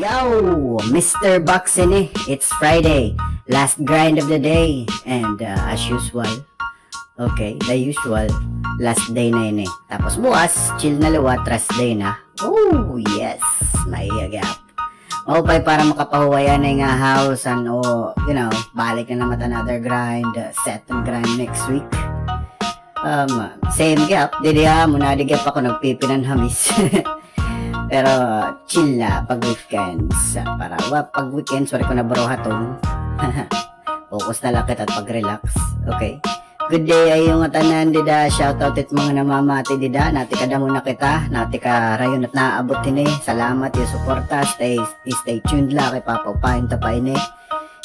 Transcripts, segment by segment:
Yo, Mr. Boxing it's Friday, last grind of the day, and as usual, okay, the usual, last day na yun eh. Tapos bukas, chill na luwat, rest day na. Oh, yes, maiyagap. Okay, para makapahuwayan na yung house, and balik na naman another grind, set and grind next week. Same gap, didiha, muna di gap ako nagpipinan hamis. Pero chill la pag weekends. Para pag weekends wala ko na baro hatong. Focus na lang kita at pag-relax. Okay. Good day ay yung tanan dida. Shoutout it mga namamati dida. Nati ka muna kita. Nati ka rayon at naaabot din eh. Salamat yung suporta. Stay tuned la kay Papa Pain Tapain eh.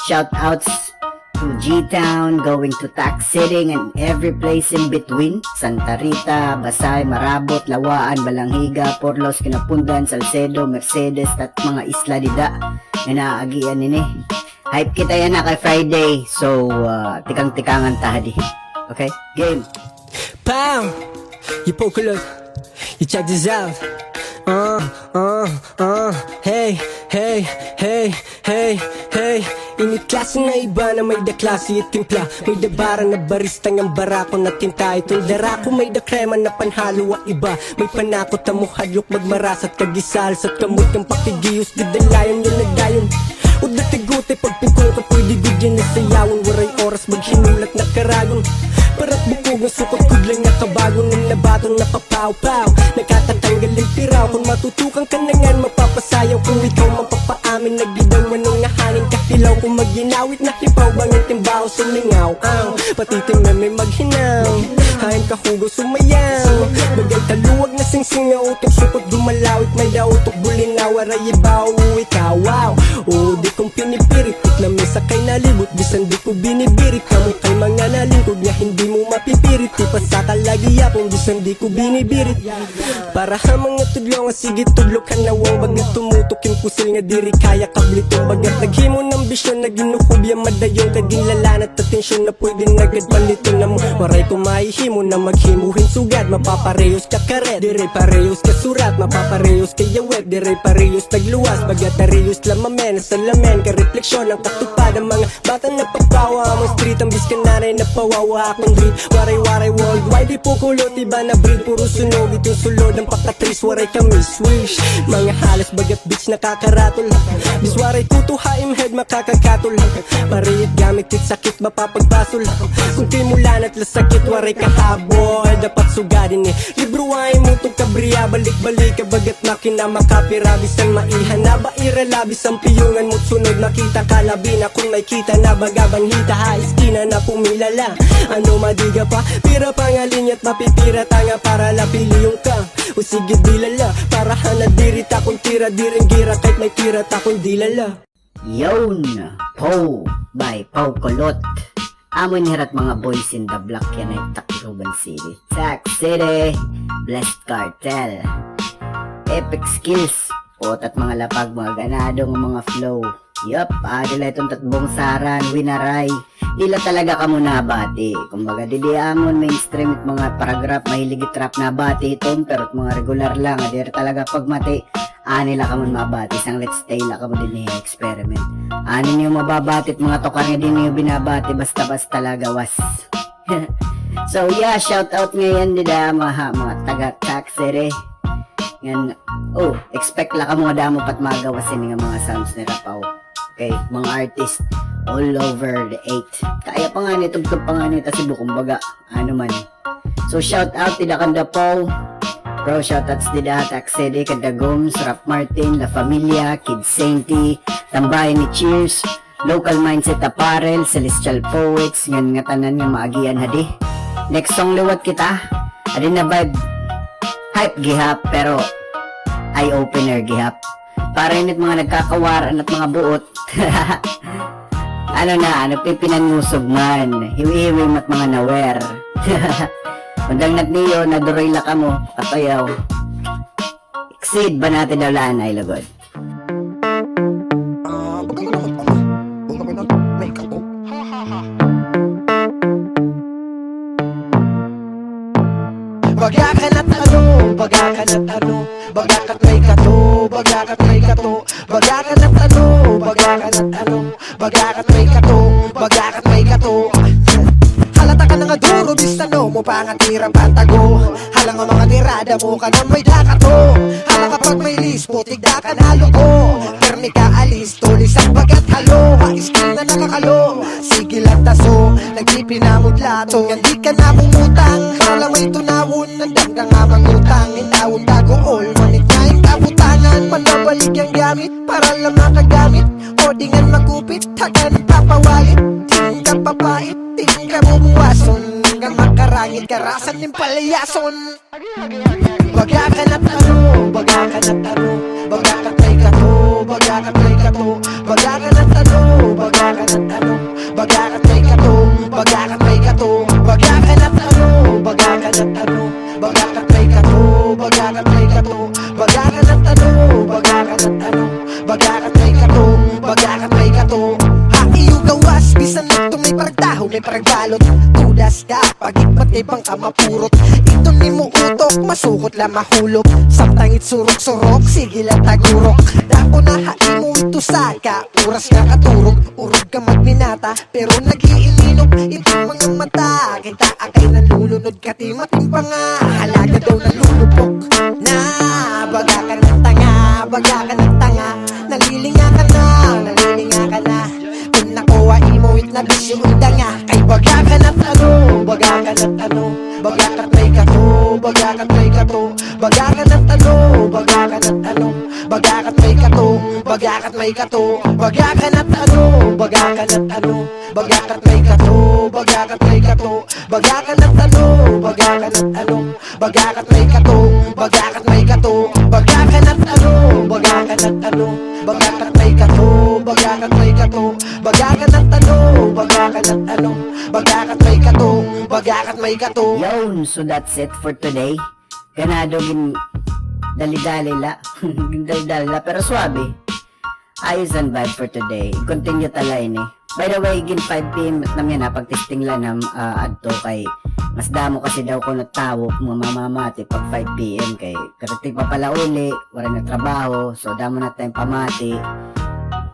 Shoutouts to G-Town, going to Tax City and every place in between. Santa Rita, Basay, Marabot, Lawaan, Balanghiga, Porlos, Kinapundan, Salcedo, Mercedes at mga isla dida na naaagian nini. Hype kita yan na kay Friday. So, tikang-tikangan tahadi. Okay? Game! Pow! You poke a look. You check this out. Hey, hey, hey, hey, hey. Init klase na iba na may da klase at timpla. May da bara na barista ng barako na tinta. Itong darako may da krema na panhalo at iba. May panakot na muhadyok magmaras at kagisal. Sa kamot ng pakigiyos didalayon yung nagdayon. O dati-gote pagpukong ka pwede bigyan na sayawon. Waray oras maghinulat na karagon. Parat bukog ng sukot kudlang na kabagon. Ng nabatong napapaw-paw. Nakatatanggal ang tiraw. Kung matutukan ka na nga mapapasayaw. Kung ikaw mapapaamin nagbidaw manong hangin kahilaw. Kung magginawit na hipaw bangin timbaho sumingaw. Patitim na may maghinaw. Hain kahugaw sumayaw. Bagal taluwag na singsingaw. Utok sukot dumalawit may dautok bulinaw. Aray ibaw ikaw wow. O di kong pinipirit. Na may sakay na libot. Bisan di ko binibirit. Kamu kay mga nalingkod nga hindi mo mapipirit. Di pa sa kalagi yapong bisan di ko binibirit. Para ha mga tudlo nga sige tudlo ka nawang. Bagat tumutok yung pusil nga diri kaya kablitong. Bagat naghimo ng bisyon na ginuhubya madayong. Kaging lalanat at tensyon na pwede nagad palito na mo. Waray ko mahihimo na maghimuhin sugad. Mapaparehos ka karet, dire parehos ka surat. Mapaparehos ka yawet, dire parehos nagluwas. Bagat tarehos lamamen, sa lamen ka refleksyon ang katupad. Ang mga bata nagpapawa. Amang street ang biskan na rin napawawa. Akong dream, waray-waray worldwide. Di po kulot, iba na breed, puro sunog. Itong sulod ang pakatris, waray kami swish. Mga halas bagat bitch nakakaratol. Biswaray tutuhaim head makakakatol. Parihit gamit tit sakit mapapagpasol. Kung timulan at lasakit, waray kahabol. Dapat sugadin eh. Libro ay mutong kabriya, balik-balik kabagat makina makapira. Bisan maihan na ba iralabis ang piyungan mo't sunod. Makita kalabi na kung may kita na bagabanhita. Ha iskina na pumilala. Ano madiga pa? Pira pangalin at mapipira tanga para lapiliyong ka. O sige dilala, para hanadirita kung tira diring gira. Kahit may tira takong dilala. Yon, Pow by Pow Kulot. Amon hirat mga boys in the block yan ay Tacloban City. Tax City, Blessed Cartel. Epic skills, pot at mga lapag, mga ganadong mga flow. Yup, adila itong tatbong saran, winaray. Dila talaga ka muna bati. Kumbaga didiamon mainstream at mga paragraph, mahiligit rap na bati itong pero mga regular lang. Adir talaga pagmati. Anila ka mo mabati, sang let's stay la ka mo din experiment. Anin yung mababatit mga tokar nga din yung binabati basta-basta lagawas. So yeah, shout out ngayon dida mga taga Tax City. Yan, expect la ka mo damo pat magawasin nga mga sounds ni Rapaw. Okay, mga artist all over the 8. Kaya pa nga nitugtog pa nga nito si Bukumbaga. Ano man. So shout out dida kanda Paw. Bro, shoutouts dida Tax City, Kadagong, Rap Martin, La Familia, Kid Sainty, Tambay ni Cheers, Local Mindset Apparel, Celestial Poets, ngan nga tanan nga maagian hadi. Next song liwat kita, adin na vibe, hype gihap, pero eye-opener gihap. Para init mga nagkakawaran at mga buot. Nagpipinangusog man, hiwi-hiwi mat mga nawer. Undang nat niyo, naduroy la ka mo, katayaw. Exceed ba natin daw laan ay lagod? Baga ka na't ano, bagakat may kato, bagakat may kato, bagakat at ano, bagakat at ano, bagakat may kato, bagakat may kato. Halata ka na nga duro, bisano mo pa nga tira patago. Halang ang mga tirada mo ka na may dakato. Halang kapag may lispo, tigda ka na loko. Permi ka alis, tulis ang bagat halo. Haiskin na nakakalo, sige lang taso. Nagpipinamudlato, hindi ka na mumutang. Halang may tunawon, nandang ka nga mangutang. Intawon tago all, manit na yung kabutangan. Manabalik ang gamit, para lang makagamit. Odingan magupit, hagan papawalit. Ting ka papait, ting ka bumuwason. Hanggang makarangit, karasan ng palayason. Bagakan at ano, bagakan at ano, bagakat may kato, bagakat may kato, bagakan at ano, bagakan at ano, bagakat may kato, bagakat may kato, bagakan at ano, bagakan at ano, bagakat may kato, bagakat may kato, bagakan at ano, bagakan at ano, bagakat may kato, bagakat may kato. Haiyo gawas, bisan nito may paragtaho, may paragbalot. Tudas ka, pagigpat ibang ka mapurot. Ito ni mo utok, masukot lang mahulog. Samtangit surok-surok, sige lang tagurok. Dako na haimo ito saka, oras nga katurog. Urog ka magminata, pero nag-iininok itong mga mata. Kita akay nalulunod, katimating pa nga. Halaga daw nalulupok na bagakan ng tanga, bagakan ng tanga. Nalilinga ka na, nalilinga ka na. Kung nakuha imo it na bisyo unda nga. Kay bagakan at ano, bagakan at ano, bagakat may kato, bagakat may kato, bagakan at ano, bagakan at ano, bagakat may kato, bagakat may kato, bagakan at ano, bagakan at ano, bagakat may kato, bagakat may kato, bagakan at ano, bagakan at ano, bagakat may kato, bagakat may kato, bagakan at ano, bagakan at ano, bagakat may kato, bagakat may kato, bagakan at ano, bagakan at ano, bagakat may kato, bagakat may kato. Yun, so that's it for today. Ganado gin dali-dali la. Dali-dali la, pero swabe. Ayos ang vibe for today. Continue talay ni. By the way, gin 5pm at naman yan, pag-testing lang ng adto kay mas damo kasi daw ko nagtawok mga mamamati pag 5pm kay karating pa pala uli, wala na trabaho, so damo na tayong pamati.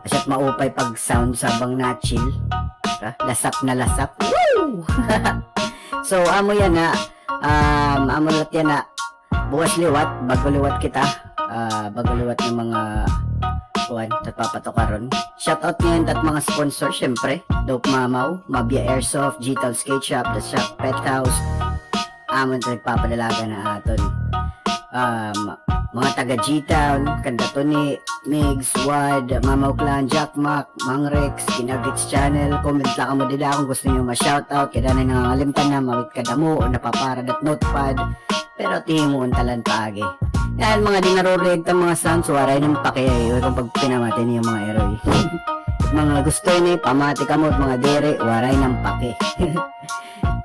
Asyat maupay pag sound sabang na chill. Lasap na lasap. Woo! So amo yan na amo lat yan na bukas liwat, bago liwat kita, bago liwat ng mga kuwan at papatokaron. Shoutout ngayon at mga sponsor, syempre Dope Mamaw, Mabia Airsoft, G-Town Skate Shop, The Shop Pet House, amon ito nagpapadalaga na aton. Mga taga G-Town, Kandatoni, Migs, Wad, Mamaw Clan, Jack Mac, Mang Rex, Kinagits Channel. Comment lang kamo dila kung gusto nyo ma-shoutout. Kaya na nangangalimtan na, mawit ka damo o napaparad at notepad. Pero tihimuon talan pagi. Yan mga di naroread ng mga sounds, waray ng pakiayo kung pag pinamati niyo mga eroy. Mga gusto ni, pamati ka mo at mga dere, waray ng paki.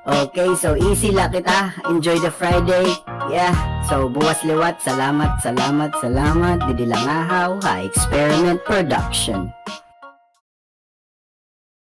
Okay, so easy lang kita. Enjoy the Friday. Yeah, so buwas liwat. Salamat, salamat, salamat. Didilangahaw, High Experiment Production.